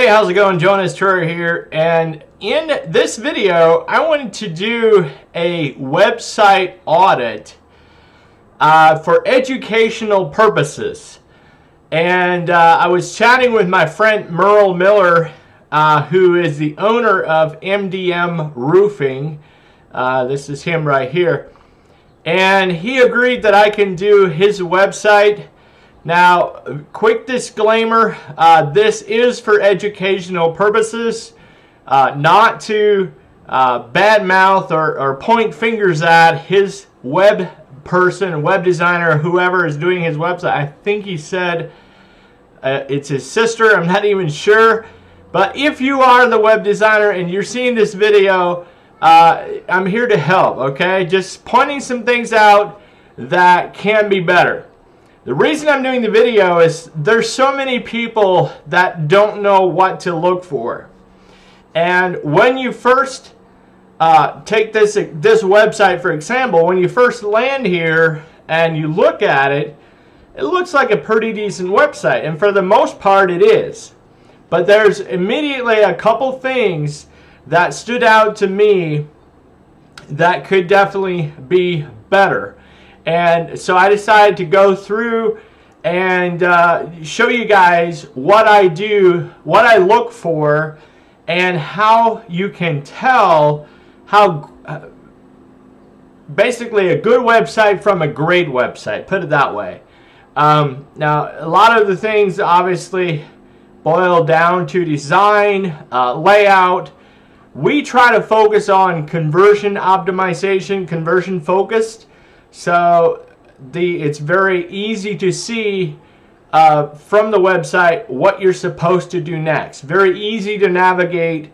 Hey, how's it going? Jonas Turner here, and in this video I wanted to do a website audit for educational purposes. And I was chatting with my friend Merle Miller, who is the owner of MDM Roofing. This is him right here, and he agreed that I can do his website. Now, quick disclaimer, this is for educational purposes, not to badmouth or point fingers at his web person, web designer, whoever is doing his website. I think he said it's his sister, I'm not even sure. But if you are the web designer and you're seeing this video, I'm here to help, okay? Just pointing some things out that can be better. The reason I'm doing the video is there's so many people that don't know what to look for. And when you first take this website, for example, when you first land here and you look at it, it looks like a pretty decent website. And for the most part, it is. But there's immediately a couple things that stood out to me that could definitely be better. And so I decided to go through and show you guys what I do, what I look for, and how you can tell how basically a good website from a great website, put it that way. Now, a lot of the things obviously boil down to design, layout. We try to focus on conversion optimization, conversion focused. So it's very easy to see from the website what you're supposed to do next. Very easy to navigate,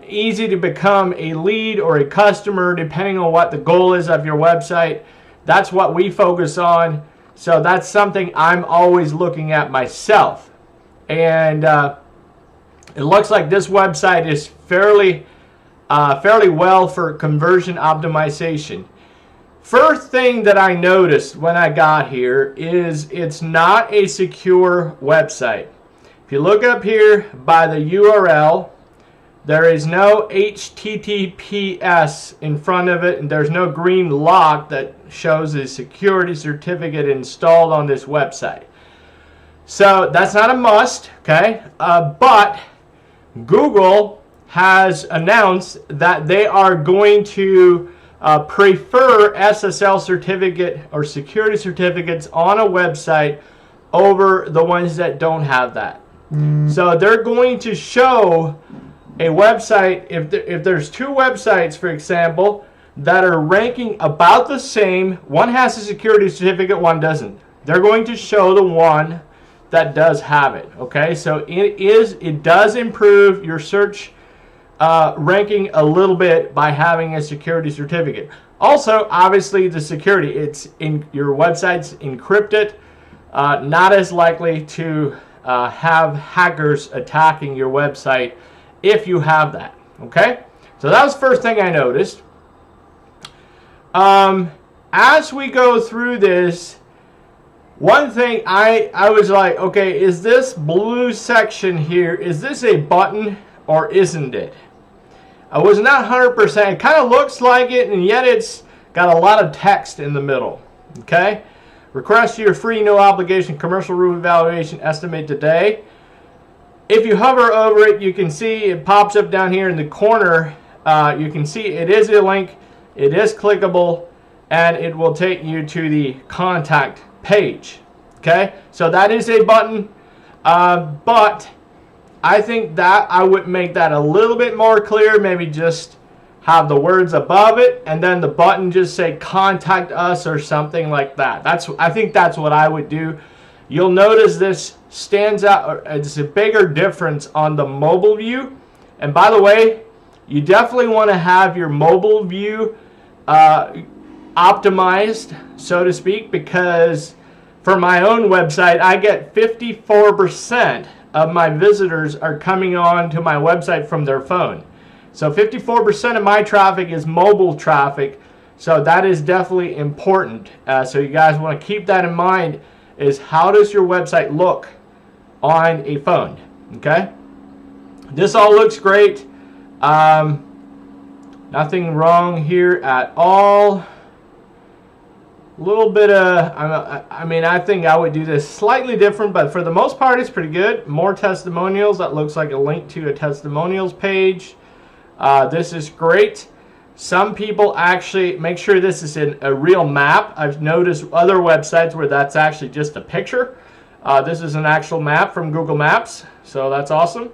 easy to become a lead or a customer depending on what the goal is of your website. That's what we focus on. So that's something I'm always looking at myself. And it looks like this website is fairly well for conversion optimization. First thing that I noticed when I got here is it's not a secure website. If you look up here by the URL, there is no HTTPS in front of it, and there's no green lock that shows a security certificate installed on this website. So that's not a must, okay? But Google has announced that they are going to prefer SSL certificate or security certificates on a website over the ones that don't have that. So they're going to show a website, if there's two websites, for example, that are ranking about the same, one has a security certificate, one doesn't. They're going to show the one that does have it, okay? So it does improve your search ranking a little bit by having a security certificate. Also, obviously, the security, it's in your website's encrypted, not as likely to have hackers attacking your website if you have that. Okay, so that was the first thing I noticed. As we go through this, one thing I was like, okay, is this blue section here, is this a button or isn't it? I was not 100%. It kind of looks like it, and yet it's got a lot of text in the middle. Okay? Request your free, no obligation commercial roof evaluation estimate today. If you hover over it, you can see it pops up down here in the corner. You can see it is a link. It is clickable, and it will take you to the contact page. Okay? So that is a button, but I think that I would make that a little bit more clear. Maybe just have the words above it, and then the button just say contact us or something like that. I think that's what I would do. You'll notice this stands out. It's a bigger difference on the mobile view. And by the way, you definitely want to have your mobile view optimized, so to speak, because for my own website, I get 54% of my visitors are coming on to my website from their phone. So 54% of my traffic is mobile traffic. So that is definitely important. So you guys want to keep that in mind, is how does your website look on a phone, okay? This all looks great. Nothing wrong here at all. A little bit of, I mean, I think I would do this slightly different, but for the most part, it's pretty good. More testimonials. That looks like a link to a testimonials page. This is great. Some people actually make sure this is in a real map. I've noticed other websites where that's actually just a picture. This is an actual map from Google Maps, so that's awesome.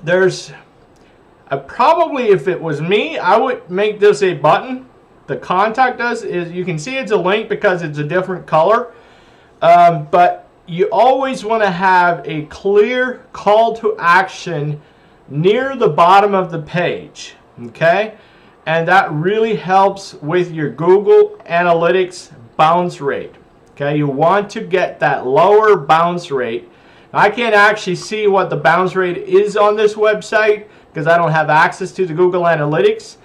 There's probably, if it was me, I would make this a button. The contact us is, you can see it's a link because it's a different color, but you always want to have a clear call to action near the bottom of the page, okay? And that really helps with your Google Analytics bounce rate, okay? You want to get that lower bounce rate. Now, I can't actually see what the bounce rate is on this website because I don't have access to the Google Analytics,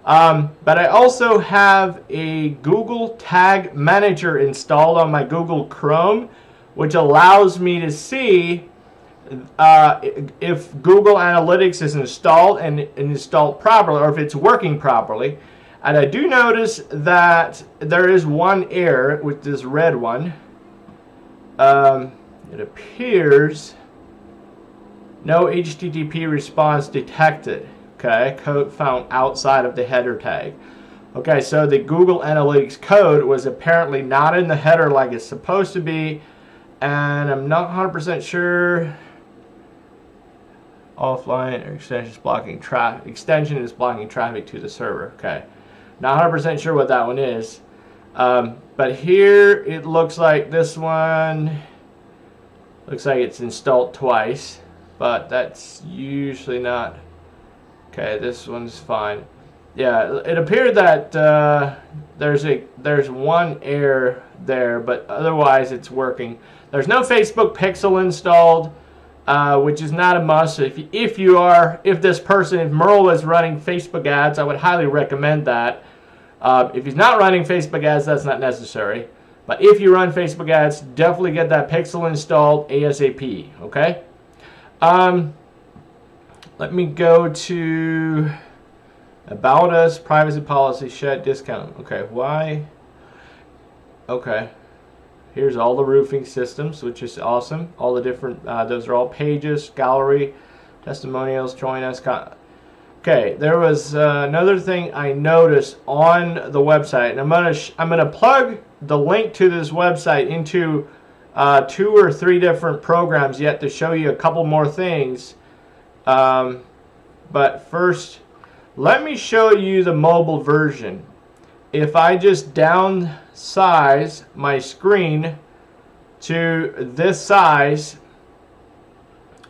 but I also have a Google Tag Manager installed on my Google Chrome, which allows me to see if Google Analytics is installed and installed properly, or if it's working properly. And I do notice that there is one error with this red one. It appears no HTTP response detected. Okay, code found outside of the header tag. Okay, so the Google Analytics code was apparently not in the header like it's supposed to be, and I'm not 100% sure. Offline or extension is blocking traffic. Extension is blocking traffic to the server. Okay, not 100% sure what that one is, but here it looks like this one looks like it's installed twice, but that's usually not. Okay, this one's fine. Yeah, it appeared that there's one error there, but otherwise it's working. There's no Facebook Pixel installed, which is not a must. If Merle is running Facebook ads, I would highly recommend that. If he's not running Facebook ads, that's not necessary. But if you run Facebook ads, definitely get that Pixel installed ASAP. Okay. Let me go to About Us, Privacy Policy, Shed Discount. Okay, why? Okay. Here's all the roofing systems, which is awesome. All the different, those are all pages, gallery, testimonials, join us. Okay, there was another thing I noticed on the website, and I'm gonna plug the link to this website into 2 or 3 different programs yet to show you a couple more things. But first, let me show you the mobile version. If I just downsize my screen to this size,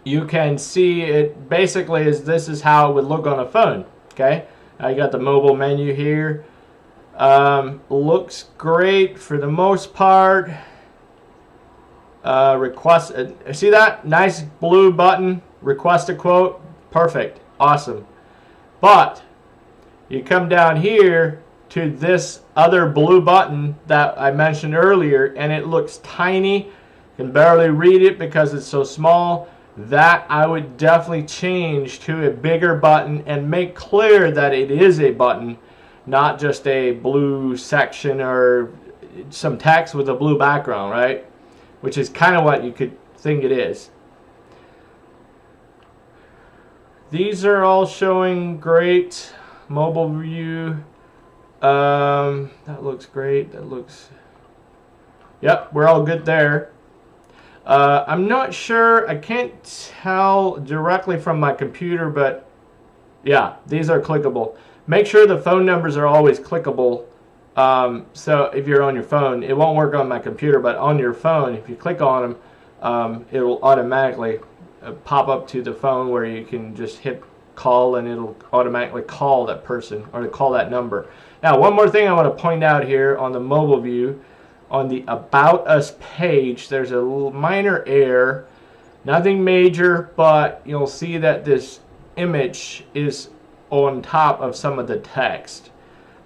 you can see it basically this is how it would look on a phone. Okay, I got the mobile menu here. Looks great for the most part. Request, see that nice blue button, request a quote, perfect, awesome. But you come down here to this other blue button that I mentioned earlier, and it looks tiny. You can barely read it because it's so small. That I would definitely change to a bigger button and make clear that it is a button, not just a blue section or some text with a blue background, right? Which is kind of what you could think it is. These are all showing great. Mobile view. That looks great. That looks. Yep, we're all good there. I'm not sure. I can't tell directly from my computer, but yeah, these are clickable. Make sure the phone numbers are always clickable. So if you're on your phone, it won't work on my computer, but on your phone, if you click on them, it will automatically pop up to the phone where you can just hit call and it'll automatically call that person or to call that number. Now, one more thing I want to point out here on the mobile view, on the About Us page, there's a little minor error. Nothing major, but you'll see that this image is on top of some of the text.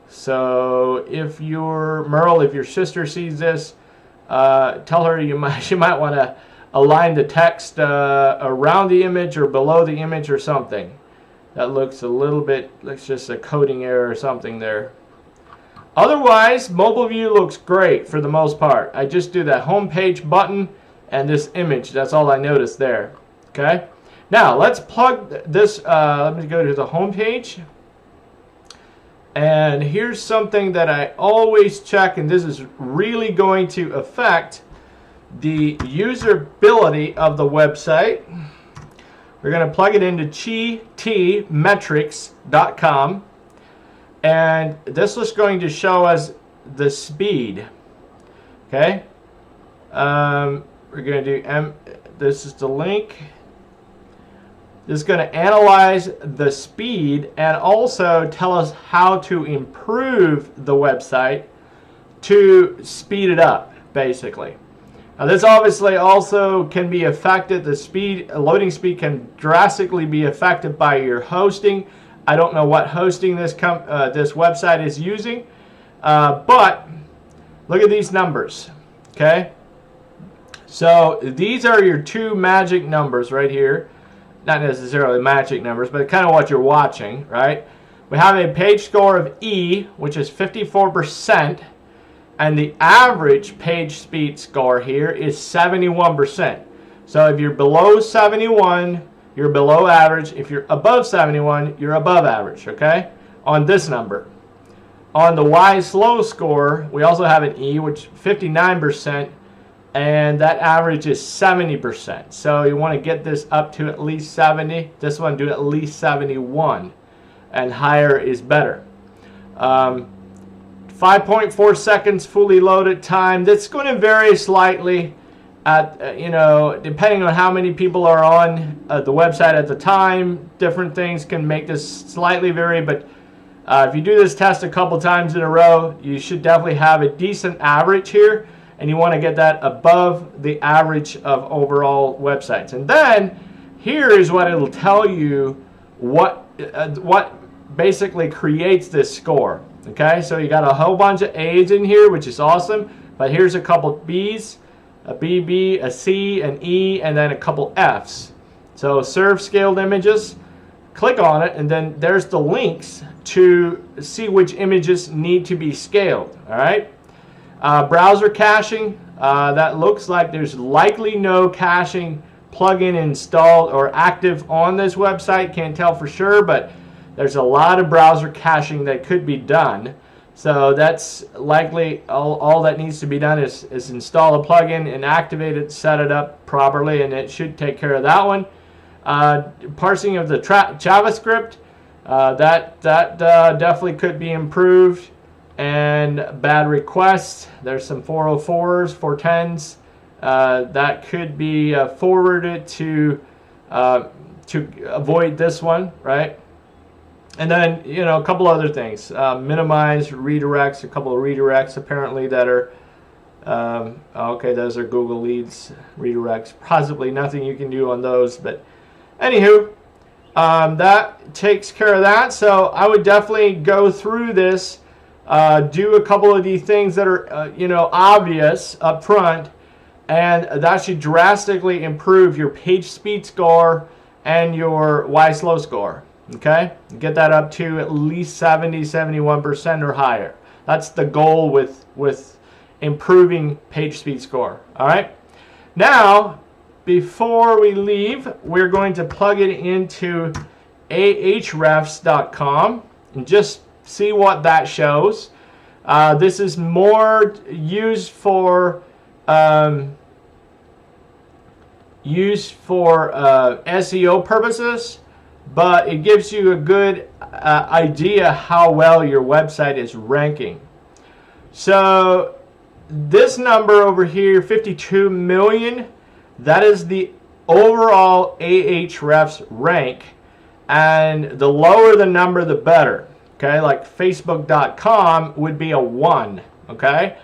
So if Merle, if your sister sees this, tell her she might want to align the text around the image or below the image or something. That looks a little bit, looks just a coding error or something there. Otherwise, mobile view looks great for the most part. I just do that home page button and this image. That's all I noticed there. Okay. Now let's plug this. Let me go to the home page. And here's something that I always check, and this is really going to affect the usability of the website. We're going to plug it into gtmetrics.com, and this is going to show us the speed. Okay, we're going to do this is the link. This is going to analyze the speed and also tell us how to improve the website to speed it up, basically. Now, this obviously also can be affected. The speed, loading speed, can drastically be affected by your hosting. I don't know what hosting this website is using, but look at these numbers. Okay, so these are your two magic numbers right here. Not necessarily magic numbers, but kind of what you're watching, right? We have a page score of E, which is 54%. And the average page speed score here is 71%. So if you're below 71, you're below average. If you're above 71, you're above average, okay? On this number. On the Y slow score, we also have an E, which is 59%, and that average is 70%. So you want to get this up to at least 70. This one do at least 71, and higher is better. 5.4 seconds fully loaded time. That's going to vary slightly at, depending on how many people are on the website at the time. Different things can make this slightly vary, but if you do this test a couple times in a row, you should definitely have a decent average here, and you want to get that above the average of overall websites. And then here is what it'll tell you what basically creates this score. Okay, so you got a whole bunch of A's in here, which is awesome. But here's a couple B's, a BB, a C, an E, and then a couple F's. So serve scaled images. Click on it, and then there's the links to see which images need to be scaled. All right. Browser caching. That looks like there's likely no caching plugin installed or active on this website. Can't tell for sure, but there's a lot of browser caching that could be done. So that's likely all that needs to be done is install a plugin and activate it, set it up properly, and it should take care of that one. Parsing of the JavaScript, that definitely could be improved. And bad requests, there's some 404s, 410s that could be forwarded to avoid this one, right? And then, a couple other things. Minimize redirects, a couple of redirects apparently that are, okay, those are Google Leads redirects. Possibly nothing you can do on those, but anywho, that takes care of that. So I would definitely go through this, do a couple of these things that are, obvious up front, and that should drastically improve your page speed score and your Y slow score. Okay, get that up to at least 70-71% or higher. That's the goal with improving page speed score. All right, now before we leave, we're going to plug it into ahrefs.com and just see what that shows. This is more used for SEO purposes, but it gives you a good idea how well your website is ranking. So this number over here, 52 million, that is the overall Ahrefs rank, and the lower the number, the better. Okay, like Facebook.com would be a 1. Okay,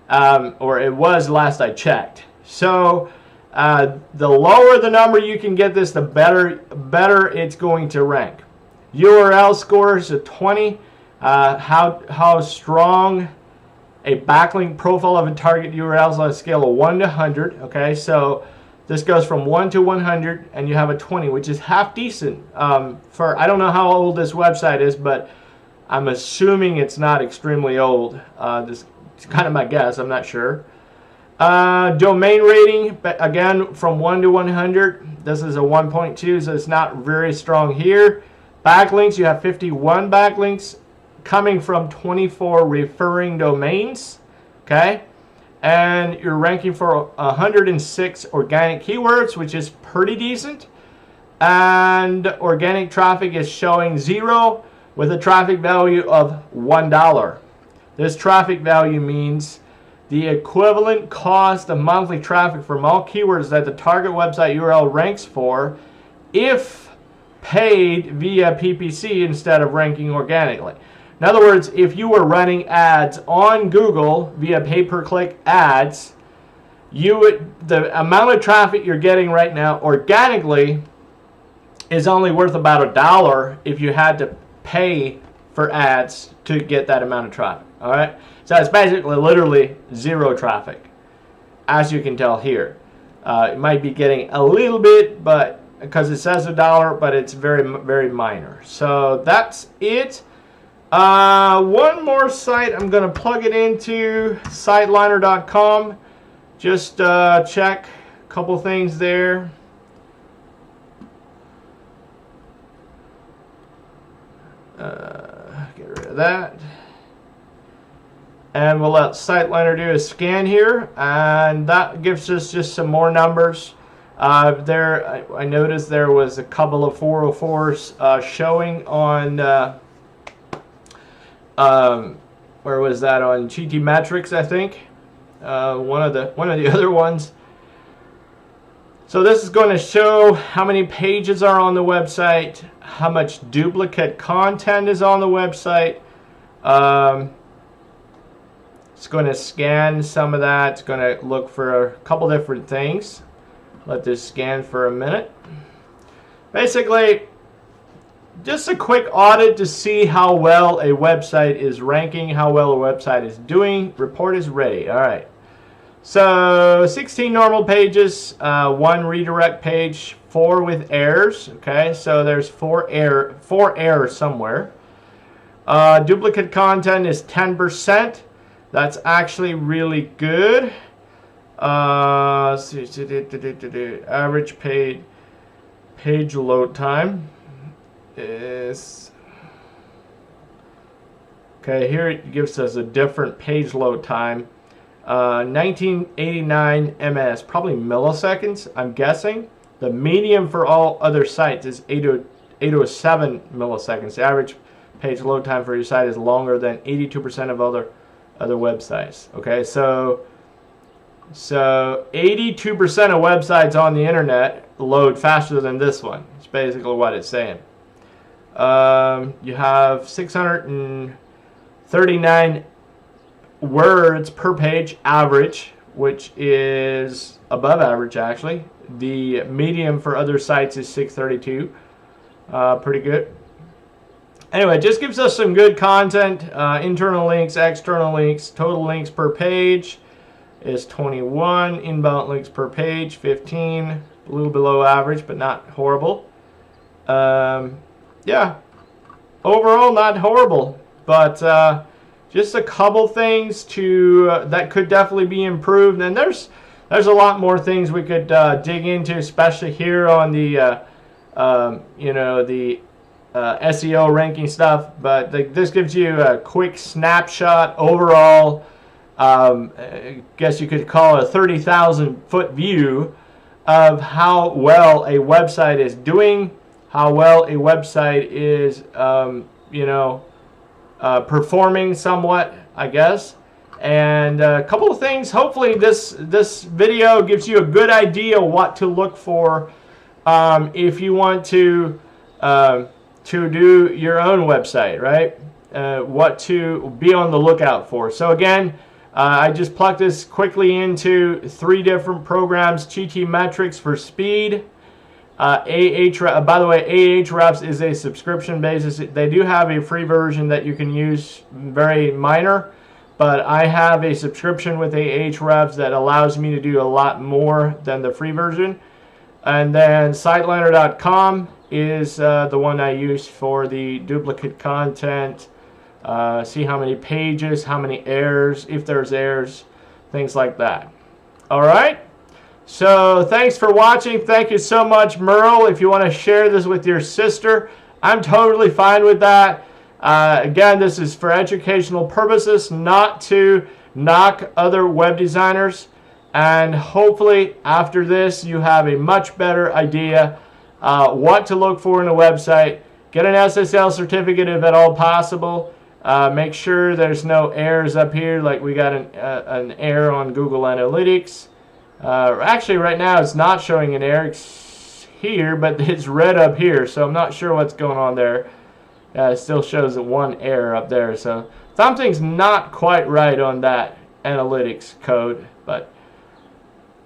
or it was last I checked. So the lower the number you can get this, the better it's going to rank. URL score is a 20. How strong a backlink profile of a target URL is on a scale of 1 to 100. Okay, so This goes from 1 to 100, and you have a 20, which is half decent. For I don't know how old this website is, but I'm assuming it's not extremely old. This is kind of my guess. I'm not sure. Domain rating, again, from 1 to 100. This is a 1.2, so it's not very strong here. Backlinks, you have 51 backlinks coming from 24 referring domains. Okay. And you're ranking for 106 organic keywords, which is pretty decent. And organic traffic is showing 0 with a traffic value of $1. This traffic value means the equivalent cost of monthly traffic from all keywords that the target website URL ranks for if paid via PPC instead of ranking organically. In other words, if you were running ads on Google via pay-per-click ads, the amount of traffic you're getting right now organically is only worth about $1 if you had to pay for ads to get that amount of traffic. All right, so it's basically literally 0 traffic, as you can tell here. It might be getting a little bit, but because it says $1, but it's very, very minor. So that's it. One more site, I'm going to plug it into siteliner.com. Just check a couple things there. Get rid of that. And we'll let SiteLiner do a scan here, and that gives us just some more numbers. I noticed there was a couple of 404s showing on where was that, on GT Metrics, I think, one of the other ones. So this is going to show how many pages are on the website, how much duplicate content is on the website. It's going to scan some of that. It's going to look for a couple different things. Let this scan for a minute. Basically, just a quick audit to see how well a website is ranking, how well a website is doing. Report is ready. All right. So 16 normal pages, 1 redirect page, 4 with errors. Okay, so there's 4 errors somewhere. Duplicate content is 10%. That's actually really good. Average page load time is, okay, here it gives us a different page load time. 1989 ms, probably milliseconds, I'm guessing. The median for all other sites is 807 milliseconds. The average page load time for your site is longer than 82% of other websites. Okay, so 82% of websites on the internet load faster than this one. It's basically what it's saying. You have 639 words per page average, which is above average actually. The median for other sites is 632. Pretty good. Anyway, it just gives us some good content. Internal links, external links, total links per page is 21. Inbound links per page, 15. A little below average, but not horrible. Yeah, overall not horrible, but just a couple things that could definitely be improved. And there's a lot more things we could dig into, especially here on the the SEO ranking stuff. But this gives you a quick snapshot overall. I guess you could call it a 30,000-foot view of how well a website is doing, how well a website is, performing somewhat, I guess. And a couple of things. Hopefully this video gives you a good idea what to look for if you want to do your own website, right? What to be on the lookout for. So again, I just plugged this quickly into 3 different programs. GT Metrics for speed. By the way, Ahrefs is a subscription basis. They do have a free version that you can use, very minor, but I have a subscription with Ahrefs that allows me to do a lot more than the free version. And then SiteLiner.com is the one I use for the duplicate content. See how many pages, how many errors, if there's errors, things like that. All right. So thanks for watching. Thank you so much, Merle. If you want to share this with your sister, I'm totally fine with that. Again, this is for educational purposes, not to knock other web designers. And hopefully after this, you have a much better idea what to look for in a website. Get an SSL certificate if at all possible. Make sure there's no errors up here, like we got an error on Google Analytics. Actually, right now it's not showing an error here, but it's red up here, so I'm not sure what's going on there. It still shows one error up there, so something's not quite right on that analytics code. But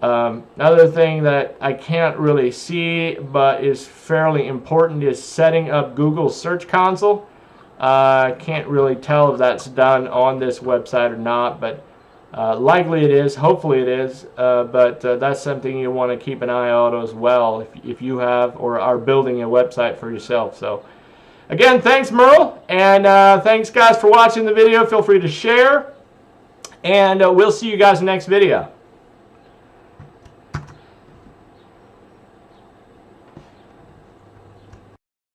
another thing that I can't really see but is fairly important is setting up Google Search Console. I can't really tell if that's done on this website or not, but likely it is. Hopefully it is. But that's something you want to keep an eye out as well if you have or are building a website for yourself. So again, thanks, Merle, and thanks guys for watching the video. Feel free to share, and we'll see you guys in the next video.